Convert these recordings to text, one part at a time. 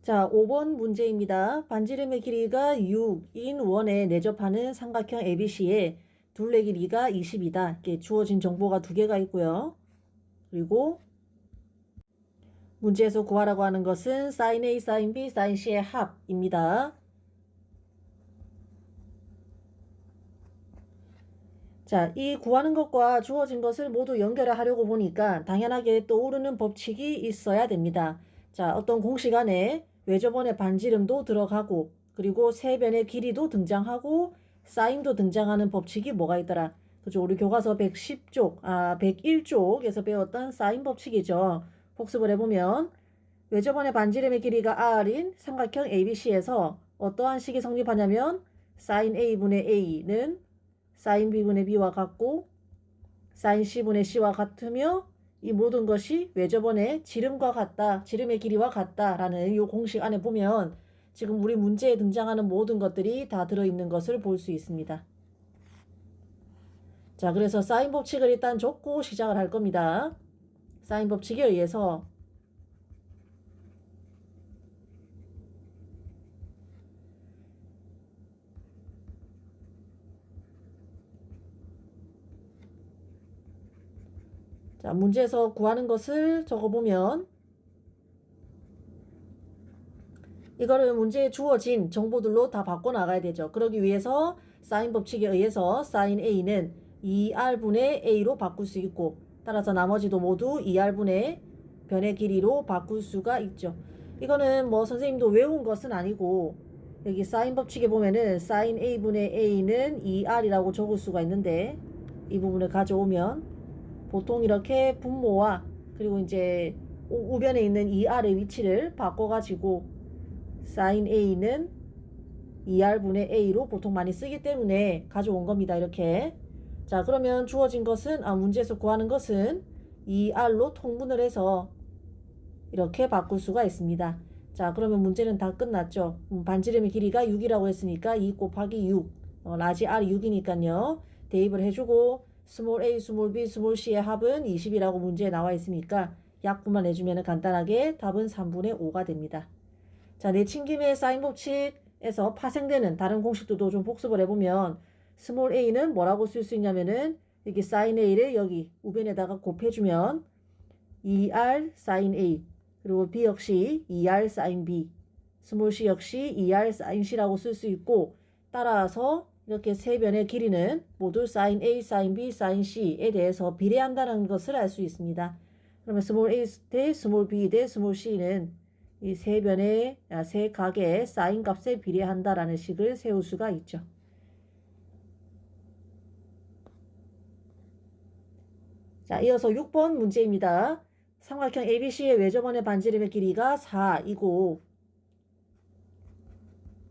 자, 5번 문제입니다. 반지름의 길이가 6인 원에 내접하는 삼각형 ABC의 둘레 길이가 20이다. 이렇게 주어진 정보가 두 개가 있고요. 그리고 문제에서 구하라고 하는 것은 sin A, sin B, sin C의 합입니다. 자, 이 구하는 것과 주어진 것을 모두 연결을 하려고 보니까 당연하게 떠오르는 법칙이 있어야 됩니다. 자, 어떤 공식 안에 외접원의 반지름도 들어가고 그리고 세변의 길이도 등장하고 사인도 등장하는 법칙이 뭐가 있더라. 그죠? 우리 교과서 101쪽에서 배웠던 사인 법칙이죠. 복습을 해보면 외접원의 반지름의 길이가 r인 삼각형 ABC에서 어떠한 식이 성립하냐면 sin A분의 A는 sin B분의 B와 같고 sin C분의 C와 같으며 이 모든 것이 외접원의 지름과 같다, 지름의 길이와 같다라는 이 공식 안에 보면 지금 우리 문제에 등장하는 모든 것들이 다 들어있는 것을 볼 수 있습니다. 자, 그래서 사인 법칙을 일단 적고 시작을 할 겁니다. 사인 법칙에 의해서 자, 문제에서 구하는 것을 적어보면 이거를 문제에 주어진 정보들로 다 바꿔나가야 되죠. 그러기 위해서 사인 법칙에 의해서 sin A는 2R분의 A로 바꿀 수 있고 따라서 나머지도 모두 2R분의 변의 길이로 바꿀 수가 있죠. 이거는 뭐 선생님도 외운 것은 아니고 여기 사인 법칙에 보면은 sin A분의 A는 2R이라고 적을 수가 있는데 이 부분을 가져오면 보통 이렇게 분모와 그리고 이제 우변에 있는 2R의 위치를 바꿔가지고 sin A는 2R분의 A로 보통 많이 쓰기 때문에 가져온 겁니다. 이렇게. 자, 그러면 주어진 것은, 문제에서 구하는 것은 2R로 통분을 해서 이렇게 바꿀 수가 있습니다. 자, 그러면 문제는 다 끝났죠. 반지름의 길이가 6이라고 했으니까 2 곱하기 6. 라지 R이 6이니까요. 대입을 해주고 스몰 a, 스몰 b, 스몰 c의 합은 20이라고 문제에 나와 있으니까 약분만 해주면 간단하게 답은 3분의 5가 됩니다. 자, 내친김의 사인 법칙에서 파생되는 다른 공식들도 좀 복습을 해보면 스몰 a는 뭐라고 쓸 수 있냐면은 여기 sin a를 여기 우변에다가 곱해주면 2r sin a 그리고 b 역시 2r sin b 스몰 c 역시 2r sin c라고 쓸 수 있고 따라서 이렇게 세 변의 길이는 모두 sin A, sin B, sin C에 대해서 비례한다는 것을 알 수 있습니다. 그러면 스몰 a 대 스몰 b 대 스몰 c는 이 세 변의 세 각의 sin 값에 비례한다라는 식을 세울 수가 있죠. 자, 이어서 6번 문제입니다. 삼각형 ABC의 외접원의 반지름의 길이가 4이고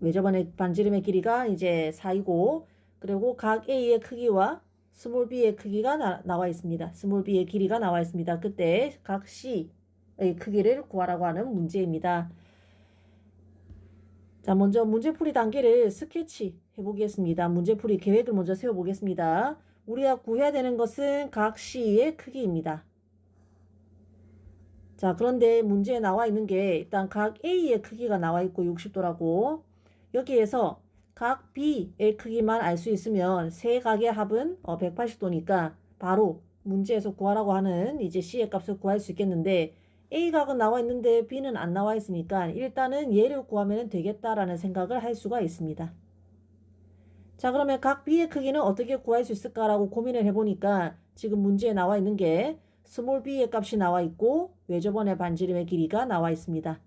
외접원의 반지름의 길이가 이제 4이고 그리고 각 A의 크기와 스몰 b의 크기가 나와 있습니다. 스몰 b의 길이가 나와 있습니다. 그때 각 C의 크기를 구하라고 하는 문제입니다. 자, 먼저 문제풀이 단계를 스케치 해보겠습니다. 문제풀이 계획을 먼저 세워보겠습니다. 우리가 구해야 되는 것은 각 C의 크기입니다. 자, 그런데 문제에 나와 있는 게 일단 각 A의 크기가 나와 있고 60도라고 여기에서 각 B의 크기만 알 수 있으면 세 각의 합은 180도니까 바로 문제에서 구하라고 하는 이제 C의 값을 구할 수 있겠는데 A 각은 나와 있는데 B는 안 나와 있으니까 일단은 얘를 구하면 되겠다라는 생각을 할 수가 있습니다. 자, 그러면 각 B의 크기는 어떻게 구할 수 있을까라고 고민을 해보니까 지금 문제에 나와 있는 게 스몰 b의 값이 나와 있고 외접원의 반지름의 길이가 나와 있습니다.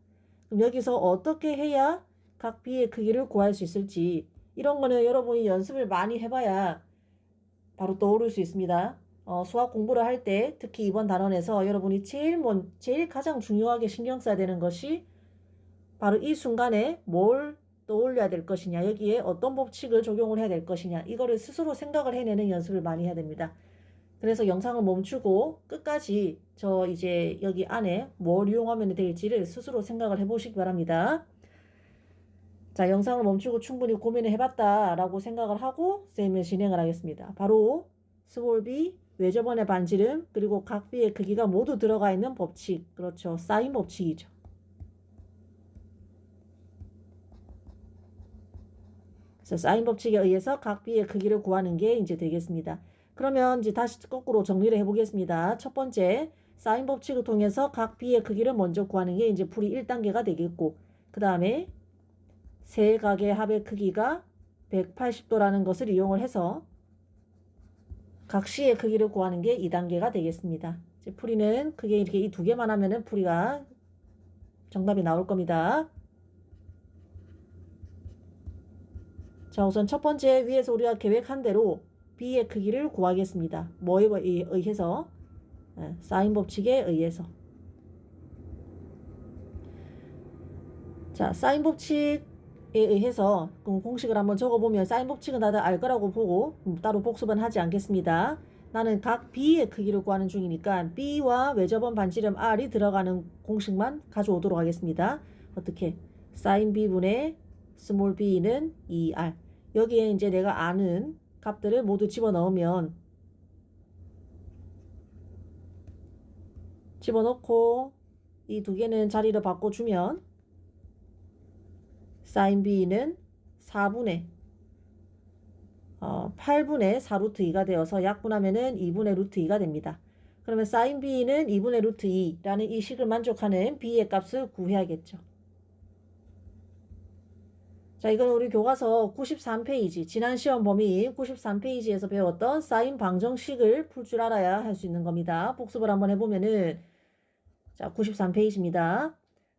그럼 여기서 어떻게 해야 각 B의 크기를 구할 수 있을지 이런 거는 여러분이 연습을 많이 해봐야 바로 떠오를 수 있습니다. 수학 공부를 할 때 특히 이번 단원에서 여러분이 제일 가장 중요하게 신경 써야 되는 것이 바로 이 순간에 뭘 떠올려야 될 것이냐 여기에 어떤 법칙을 적용을 해야 될 것이냐 이거를 스스로 생각을 해내는 연습을 많이 해야 됩니다. 그래서 영상을 멈추고 끝까지 저 이제 여기 안에 뭘 이용하면 될지를 스스로 생각을 해보시기 바랍니다. 자, 영상을 멈추고 충분히 고민을 해봤다라고 생각을 하고 쌤은 진행을 하겠습니다. 바로 스몰 b, 외접원의 반지름, 그리고 각 b의 크기가 모두 들어가 있는 법칙. 그렇죠. 사인 법칙이죠. 그래서 사인 법칙에 의해서 각 B의 크기를 구하는 게 이제 되겠습니다. 그러면 이제 다시 거꾸로 정리를 해보겠습니다. 첫 번째, 사인 법칙을 통해서 각 B의 크기를 먼저 구하는 게 이제 풀이 1단계가 되겠고, 그 다음에 세 각의 합의 크기가 180도라는 것을 이용을 해서 각 C의 크기를 구하는 게 2단계가 되겠습니다. 이제 풀이는 크게 이렇게 이 두 개만 하면은 풀이가 정답이 나올 겁니다. 자, 우선 첫 번째 위에서 우리가 계획한 대로 B의 크기를 구하겠습니다. 뭐에 의해서? 사인 법칙에 의해서. 자, 사인 법칙에 의해서 공식을 한번 적어보면 사인 법칙은 다들 알 거라고 보고 따로 복습은 하지 않겠습니다. 나는 각 B의 크기를 구하는 중이니까 B와 외접원 반지름 R이 들어가는 공식만 가져오도록 하겠습니다. 어떻게? 사인 B분의 스몰 b는 2R. 여기에 이제 내가 아는 값들을 모두 집어넣으면 집어넣고 이 두 개는 자리를 바꿔주면 사인 b는 8분의 4 루트 2가 되어서 약분하면은 2분의 루트 2가 됩니다. 그러면 사인 b는 2분의 루트 2라는 이 식을 만족하는 b의 값을 구해야겠죠. 자, 이건 우리 교과서 93페이지, 지난 시험 범위 93페이지에서 배웠던 사인 방정식을 풀 줄 알아야 할 수 있는 겁니다. 복습을 한번 해보면은, 자, 93페이지입니다.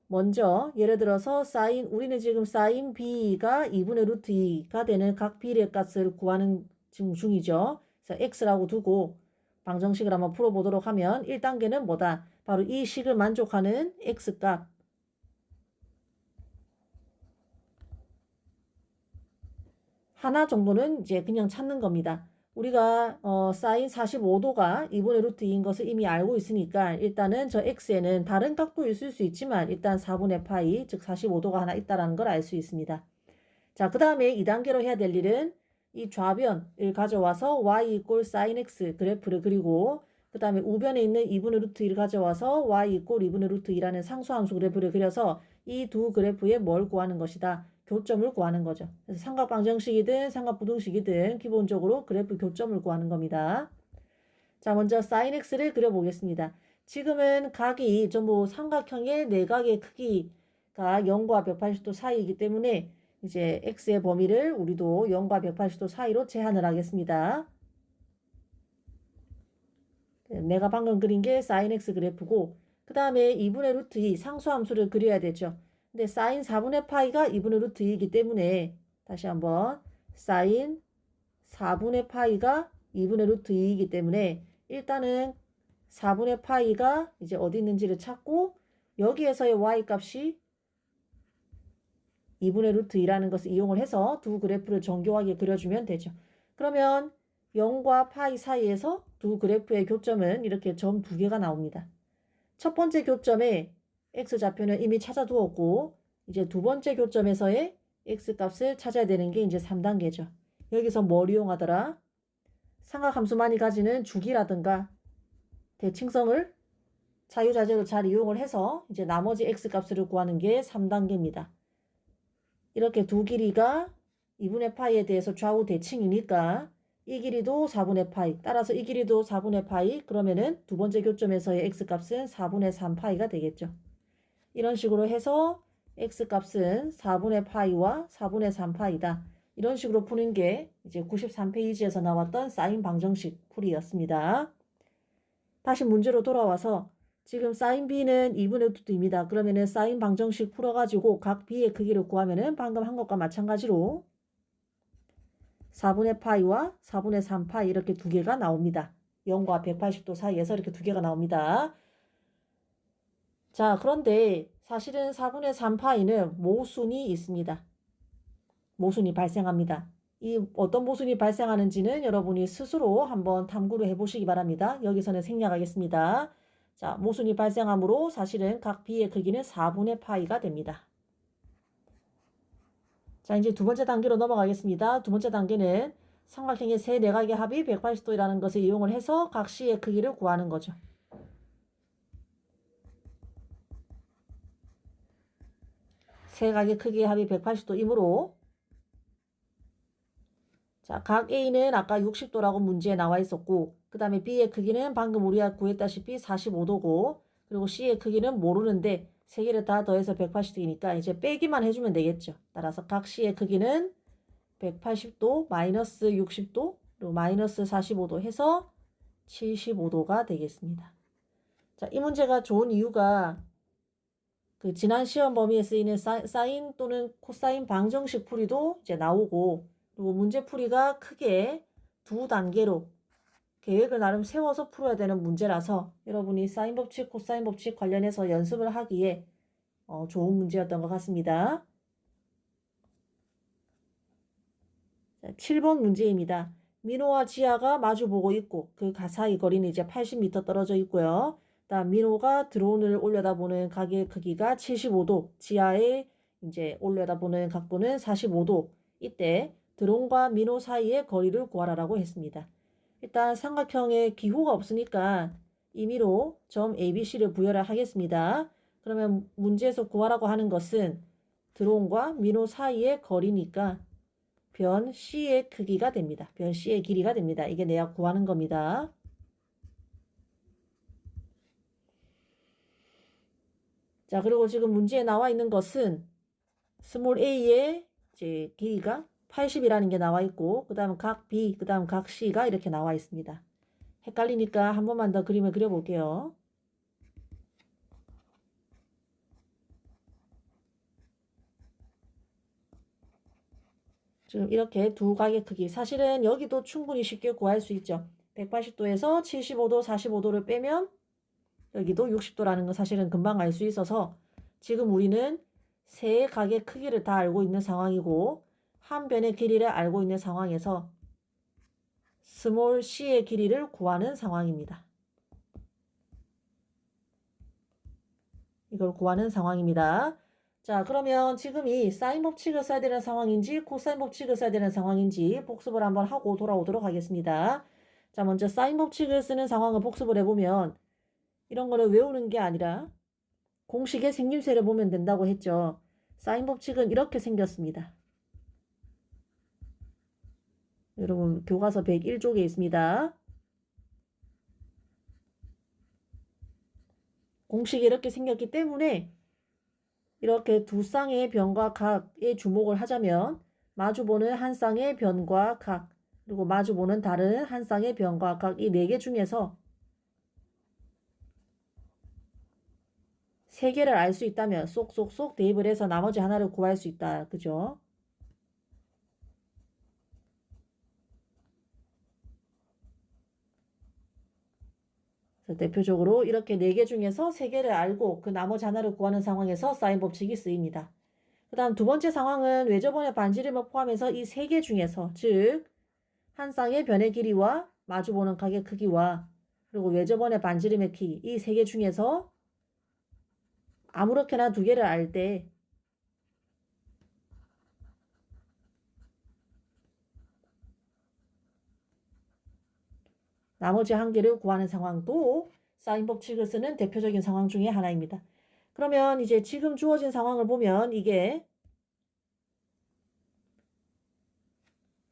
먼저, 예를 들어서 우리는 지금 사인 b가 2분의 루트 2가 되는 각 b의 값을 구하는 지금 중이죠. 그래서 x라고 두고 방정식을 한번 풀어보도록 하면 1단계는 뭐다? 바로 이 식을 만족하는 x값. 하나 정도는 이제 그냥 찾는 겁니다. 우리가 사인 45도가 2분의 루트 2인 것을 이미 알고 있으니까 일단은 저 x에는 다른 각도 있을 수 있지만 일단 4분의 파이 즉 45도가 하나 있다는 걸 알 수 있습니다. 자, 그 다음에 2단계로 해야 될 일은 이 좌변을 가져와서 y 이꼴 사인 x 그래프를 그리고 그 다음에 우변에 있는 2분의 루트 2를 가져와서 y 이꼴 2분의 루트 2라는 상수함수 그래프를 그려서 이 두 그래프에 뭘 구하는 것이다. 교점을 구하는 거죠. 그래서 삼각방정식이든 삼각부등식이든 기본적으로 그래프 교점을 구하는 겁니다. 자, 먼저 사인 x를 그려보겠습니다. 지금은 각이 전부 삼각형의 내각의 크기가 0과 180도 사이이기 때문에 이제 x의 범위를 우리도 0과 180도 사이로 제한을 하겠습니다. 내가 방금 그린 게 사인 x 그래프고 그 다음에 2분의 루트 2 상수함수를 그려야 되죠. 근데 사인 4분의 파이가 2분의 루트 2이기 때문에 다시 한번 사인 4분의 파이가 2분의 루트 2이기 때문에 일단은 4분의 파이가 이제 어디 있는지를 찾고 여기에서의 y 값이 2분의 루트 2라는 것을 이용을 해서 두 그래프를 정교하게 그려주면 되죠. 그러면 0과 파이 사이에서 두 그래프의 교점은 이렇게 점 두 개가 나옵니다. 첫 번째 교점에 x좌표는 이미 찾아두었고 이제 두 번째 교점에서의 x값을 찾아야 되는 게 이제 3단계죠. 여기서 뭘 이용하더라? 삼각함수만이 가지는 주기라든가 대칭성을 자유자재로 잘 이용을 해서 이제 나머지 x값을 구하는 게 3단계입니다. 이렇게 두 길이가 2분의 파이에 대해서 좌우 대칭이니까 이 길이도 4분의 파이, 따라서 이 길이도 4분의 파이, 그러면은 두 번째 교점에서의 x값은 4분의 3파이가 되겠죠. 이런 식으로 해서 x값은 4분의 파이와 4분의 3파이다. 이런 식으로 푸는 게 이제 93페이지에서 나왔던 사인 방정식 풀이였습니다. 다시 문제로 돌아와서 지금 사인 b는 2분의 루트 2입니다. 그러면은 사인 방정식 풀어가지고 각 b의 크기를 구하면은 방금 한 것과 마찬가지로 4분의 파이와 4분의 3파이 이렇게 두 개가 나옵니다. 0과 180도 사이에서 이렇게 두 개가 나옵니다. 자, 그런데 사실은 4분의 3파이는 모순이 있습니다. 모순이 발생합니다. 이 어떤 모순이 발생하는지는 여러분이 스스로 한번 탐구를 해보시기 바랍니다. 여기서는 생략하겠습니다. 자, 모순이 발생하므로 사실은 각 b의 크기는 4분의 파이가 됩니다. 자, 이제 두 번째 단계로 넘어가겠습니다. 두 번째 단계는 삼각형의 세 내각의 합이 180도라는 것을 이용을 해서 각 C의 크기를 구하는 거죠. 세 각의 크기의 합이 180도이므로 자, 각 A는 아까 60도라고 문제에 나와 있었고, 그 다음에 B의 크기는 방금 우리가 구했다시피 45도고, 그리고 C의 크기는 모르는데, 세 개를 다 더해서 180도이니까 이제 빼기만 해주면 되겠죠. 따라서 각 C의 크기는 180도, 마이너스 60도, 그리고 마이너스 45도 해서 75도가 되겠습니다. 자, 이 문제가 좋은 이유가 그 지난 시험 범위에 쓰이는 사인 또는 코사인 방정식 풀이도 이제 나오고, 그리고 문제 풀이가 크게 두 단계로 계획을 나름 세워서 풀어야 되는 문제라서 여러분이 사인 법칙, 코사인 법칙 관련해서 연습을 하기에 좋은 문제였던 것 같습니다. 자, 7번 문제입니다. 민호와 지아가 마주보고 있고 그 사이 거리는 이제 80m 떨어져 있고요. 다음 민호가 드론을 올려다보는 각의 크기가 75도, 지하에 이제 올려다보는 각도는 45도. 이때 드론과 민호 사이의 거리를 구하라라고 했습니다. 일단 삼각형에 기호가 없으니까 임의로 점 ABC를 부여를 하겠습니다. 그러면 문제에서 구하라고 하는 것은 드론과 민호 사이의 거리니까 변 C의 크기가 됩니다. 변 C의 길이가 됩니다. 이게 내가 구하는 겁니다. 자, 그리고 지금 문제에 나와 있는 것은 스몰 a의 이제 길이가 80이라는 게 나와 있고, 그 다음 각 B, 그 다음 각 C가 이렇게 나와 있습니다. 헷갈리니까 한 번만 더 그림을 그려볼게요. 지금 이렇게 두 각의 크기, 사실은 여기도 충분히 쉽게 구할 수 있죠. 180도에서 75도, 45도를 빼면 여기도 60도라는 거 사실은 금방 알 수 있어서 지금 우리는 세 각의 크기를 다 알고 있는 상황이고 한 변의 길이를 알고 있는 상황에서 스몰 c의 길이를 구하는 상황입니다. 이걸 구하는 상황입니다. 자, 그러면 지금 이 사인 법칙을 써야 되는 상황인지 코사인 법칙을 써야 되는 상황인지 복습을 한번 하고 돌아오도록 하겠습니다. 자, 먼저 사인 법칙을 쓰는 상황을 복습을 해보면 이런 거를 외우는 게 아니라 공식의 생김새를 보면 된다고 했죠. 사인 법칙은 이렇게 생겼습니다. 여러분 교과서 101쪽에 있습니다. 공식이 이렇게 생겼기 때문에 이렇게 두 쌍의 변과 각에 주목을 하자면 마주보는 한 쌍의 변과 각 그리고 마주보는 다른 한 쌍의 변과 각 이 네 개 중에서 세 개를 알 수 있다면 쏙쏙쏙 대입을 해서 나머지 하나를 구할 수 있다. 그죠? 대표적으로 이렇게 네 개 중에서 세 개를 알고 그 나머지 하나를 구하는 상황에서 사인 법칙이 쓰입니다. 그 다음 두 번째 상황은 외접원의 반지름을 포함해서 이 세 개 중에서 즉 한 쌍의 변의 길이와 마주보는 각의 크기와 그리고 외접원의 반지름의 크기 이 세 개 중에서 아무렇게나 두 개를 알 때 나머지 한 개를 구하는 상황도 사인 법칙을 쓰는 대표적인 상황 중에 하나입니다. 그러면 이제 지금 주어진 상황을 보면 이게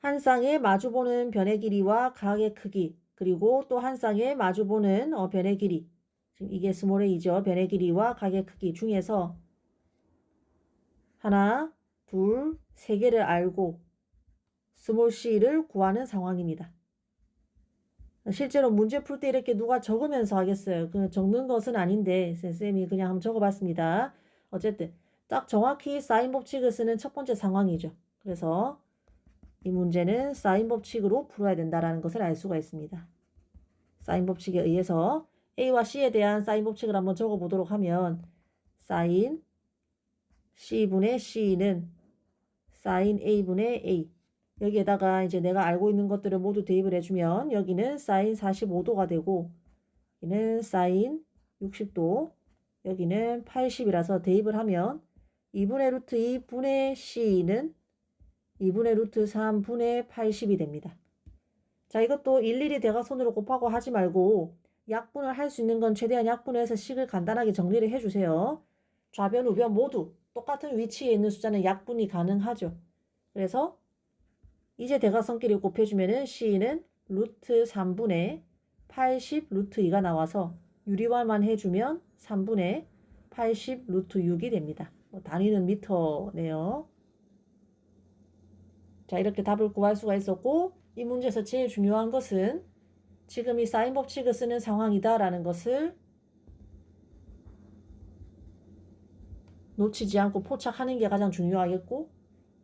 한 쌍의 마주보는 변의 길이와 각의 크기 그리고 또 한 쌍의 마주보는 변의 길이 지금 이게 스몰 a죠. 변의 길이와 각의 크기 중에서 하나, 둘, 세 개를 알고 스몰 c를 구하는 상황입니다. 실제로 문제 풀 때 이렇게 누가 적으면서 하겠어요. 그 적는 것은 아닌데 쌤이 그냥 한번 적어봤습니다. 어쨌든 딱 정확히 사인 법칙을 쓰는 첫 번째 상황이죠. 그래서 이 문제는 사인 법칙으로 풀어야 된다는 것을 알 수가 있습니다. 사인 법칙에 의해서 A와 C에 대한 사인 법칙을 한번 적어보도록 하면 사인 C분의 C는 사인 A분의 A 여기에다가 이제 내가 알고 있는 것들을 모두 대입을 해주면 여기는 사인 45도가 되고 여기는 사인 60도 여기는 80이라서 대입을 하면 2분의 루트 2분의 C는 2분의 루트 3분의 80이 됩니다. 자, 이것도 일일이 대각선으로 곱하고 하지 말고 약분을 할 수 있는 건 최대한 약분해서 식을 간단하게 정리를 해주세요. 좌변, 우변 모두 똑같은 위치에 있는 숫자는 약분이 가능하죠. 그래서 이제 대각선끼리 곱해주면은 C는 루트 3분의 80 루트 2가 나와서 유리화만 해주면 3분의 80 루트 6이 됩니다. 단위는 미터네요. 자, 이렇게 답을 구할 수가 있었고, 이 문제에서 제일 중요한 것은 지금 이 사인 법칙을 쓰는 상황이다라는 것을 놓치지 않고 포착하는 게 가장 중요하겠고,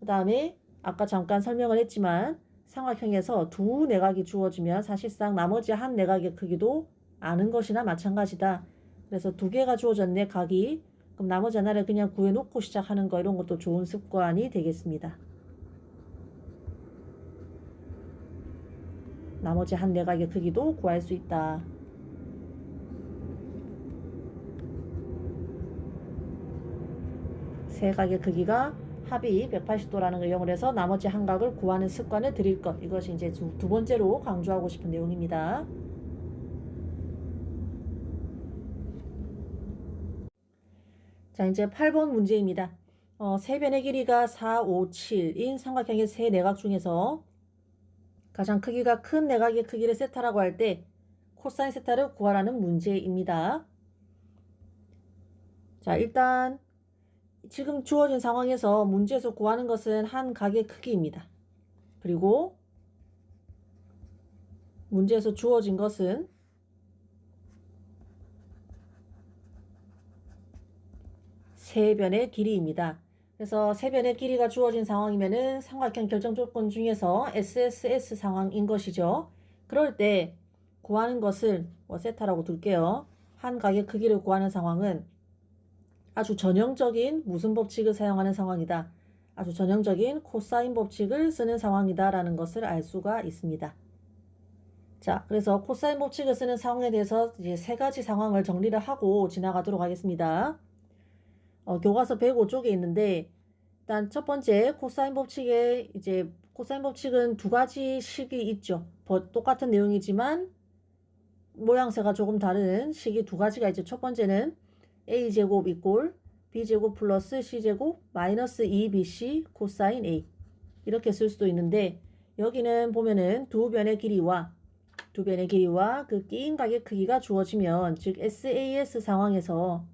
그 다음에 아까 잠깐 설명을 했지만 삼각형에서 두 내각이 주어지면 사실상 나머지 한 내각의 크기도 아는 것이나 마찬가지다. 그래서 두 개가 주어졌네, 각이. 그럼 나머지 하나를 그냥 구해놓고 시작하는 거, 이런 것도 좋은 습관이 되겠습니다. 나머지 한 내각의 크기도 구할 수 있다. 세 각의 크기가 합이 180도라는 걸 이용을 해서 나머지 한 각을 구하는 습관을 들일 것. 이것이 이제 두 번째로 강조하고 싶은 내용입니다. 자, 이제 8번 문제입니다. 세 변의 길이가 4, 5, 7인 삼각형의 세 내각 중에서 가장 크기가 큰 내각의 크기를 세타라고 할 때 코사인 세타를 구하라는 문제입니다. 자, 일단 지금 주어진 상황에서 문제에서 구하는 것은 한 각의 크기입니다. 그리고 문제에서 주어진 것은 세 변의 길이입니다. 그래서 세 변의 길이가 주어진 상황이면은 삼각형 결정 조건 중에서 SSS 상황인 것이죠. 그럴 때 구하는 것을 세타라고 둘게요. 한 각의 크기를 구하는 상황은 아주 전형적인 무슨 법칙을 사용하는 상황이다. 아주 전형적인 코사인 법칙을 쓰는 상황이다 라는 것을 알 수가 있습니다. 자, 그래서 코사인 법칙을 쓰는 상황에 대해서 이제 세 가지 상황을 정리를 하고 지나가도록 하겠습니다. 교과서 105쪽에 있는데 일단 첫 번째 코사인 법칙에 이제 코사인 법칙은 두 가지 식이 있죠. 똑같은 내용이지만 모양새가 조금 다른 식이 두 가지가 있죠. 첫 번째는 a제곱 이꼴 b제곱 플러스 c제곱 마이너스 2bc 코사인 a 이렇게 쓸 수도 있는데 여기는 보면은 두 변의 길이와 그 끼인 각의 크기가 주어지면 즉 SAS 상황에서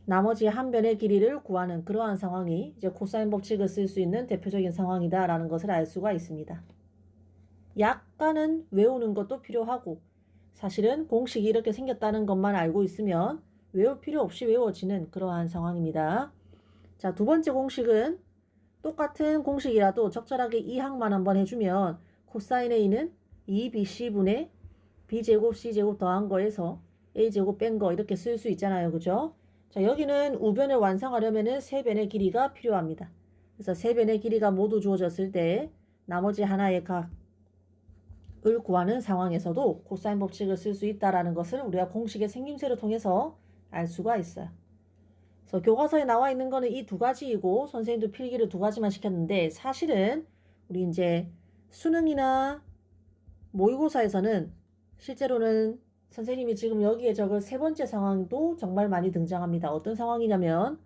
나머지 한 변의 길이를 구하는 그러한 상황이 이제 코사인 법칙을 쓸 수 있는 대표적인 상황이다라는 것을 알 수가 있습니다. 약간은 외우는 것도 필요하고 사실은 공식이 이렇게 생겼다는 것만 알고 있으면 외울 필요 없이 외워지는 그러한 상황입니다. 자, 두 번째 공식은 똑같은 공식이라도 적절하게 이항만 한번 해주면 코사인 A는 2BC분의 B제곱 C제곱 더한 거에서 A제곱 뺀 거 이렇게 쓸 수 있잖아요. 그죠? 자, 여기는 우변을 완성하려면 세 변의 길이가 필요합니다. 그래서 세 변의 길이가 모두 주어졌을 때 나머지 하나의 각을 구하는 상황에서도 코사인 법칙을 쓸 수 있다는 것을 우리가 공식의 생김새를 통해서 알 수가 있어요. 그래서 교과서에 나와 있는 거는 이 두 가지이고 선생님도 필기를 두 가지만 시켰는데 사실은 우리 이제 수능이나 모의고사에서는 실제로는 선생님이 지금 여기에 적을 세 번째 상황도 정말 많이 등장합니다. 어떤 상황이냐면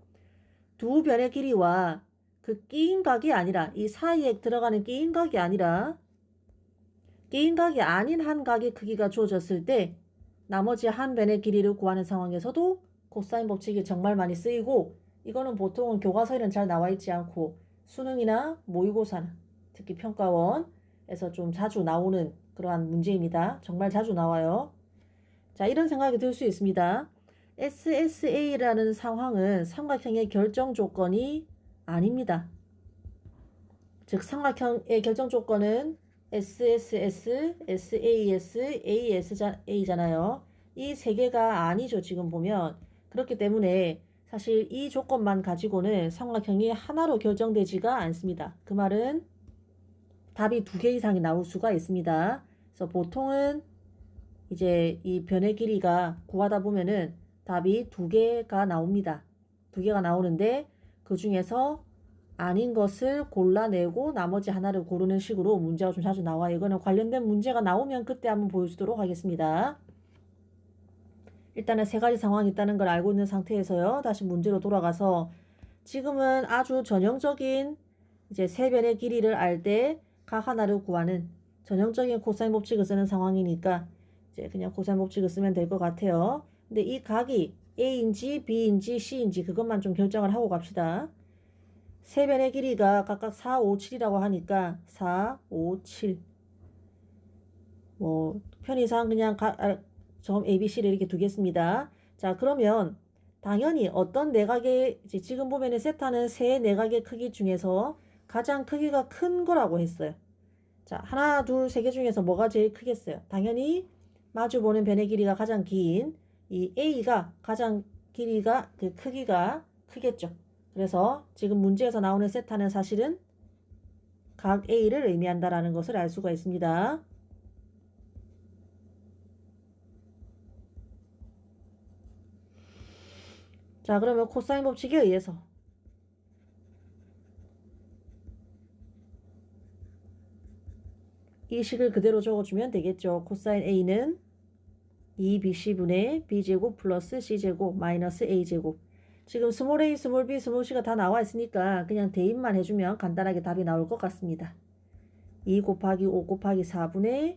두 변의 길이와 그 끼인 각이 아니라 이 사이에 들어가는 끼인 각이 아니라 끼인 각이 아닌 한 각의 크기가 주어졌을 때 나머지 한 변의 길이를 구하는 상황에서도 코사인 법칙이 정말 많이 쓰이고 이거는 보통은 교과서에는 잘 나와 있지 않고 수능이나 모의고사나 특히 평가원에서 좀 자주 나오는 그러한 문제입니다. 정말 자주 나와요. 자, 이런 생각이 들 수 있습니다. SSA라는 상황은 삼각형의 결정 조건이 아닙니다. 즉 삼각형의 결정 조건은 SSS, SAS, ASA잖아요. 이 세 개가 아니죠. 지금 보면. 그렇기 때문에 사실 이 조건만 가지고는 삼각형이 하나로 결정되지가 않습니다. 그 말은 답이 두 개 이상이 나올 수가 있습니다. 그래서 보통은 이제 이 변의 길이가 구하다 보면은 답이 두 개가 나옵니다. 두 개가 나오는데 그 중에서 아닌 것을 골라내고 나머지 하나를 고르는 식으로 문제가 좀 자주 나와요. 이거는 관련된 문제가 나오면 그때 한번 보여주도록 하겠습니다. 일단은 세 가지 상황이 있다는 걸 알고 있는 상태에서요. 다시 문제로 돌아가서 지금은 아주 전형적인 이제 세 변의 길이를 알 때 각 하나를 구하는 전형적인 코사인 법칙을 쓰는 상황이니까 이제 그냥 코사인 법칙을 쓰면 될 것 같아요. 근데 이 각이 A인지 B인지 C인지 그것만 좀 결정을 하고 갑시다. 세 변의 길이가 각각 4, 5, 7이라고 하니까 4, 5, 7. 뭐 편의상 그냥 점 A, B, C를 이렇게 두겠습니다. 자, 그러면 당연히 어떤 내각의 지금 보면은 세타는 세 내각의 크기 중에서 가장 크기가 큰 거라고 했어요. 자, 하나, 둘, 세 개 중에서 뭐가 제일 크겠어요? 당연히 마주보는 변의 길이가 가장 긴 이 A가 가장 길이가 그 크기가 크겠죠. 그래서 지금 문제에서 나오는 세타는 사실은 각 A를 의미한다라는 것을 알 수가 있습니다. 자, 그러면 코사인 법칙에 의해서 이 식을 그대로 적어주면 되겠죠. 코사인 A는 2BC분의 B제곱 플러스 C제곱 마이너스 A제곱. 지금 스몰 a, 스몰 b, 스몰 c가 다 나와 있으니까 그냥 대입만 해주면 간단하게 답이 나올 것 같습니다. 2 곱하기 5 곱하기 4분의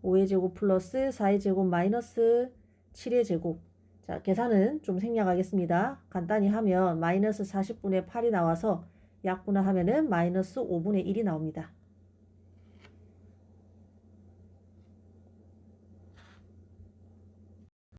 5의 제곱 플러스 4의 제곱 마이너스 7의 제곱. 자, 계산은 좀 생략하겠습니다. 간단히 하면 마이너스 40분의 8이 나와서 약분을 하면은 마이너스 5분의 1이 나옵니다.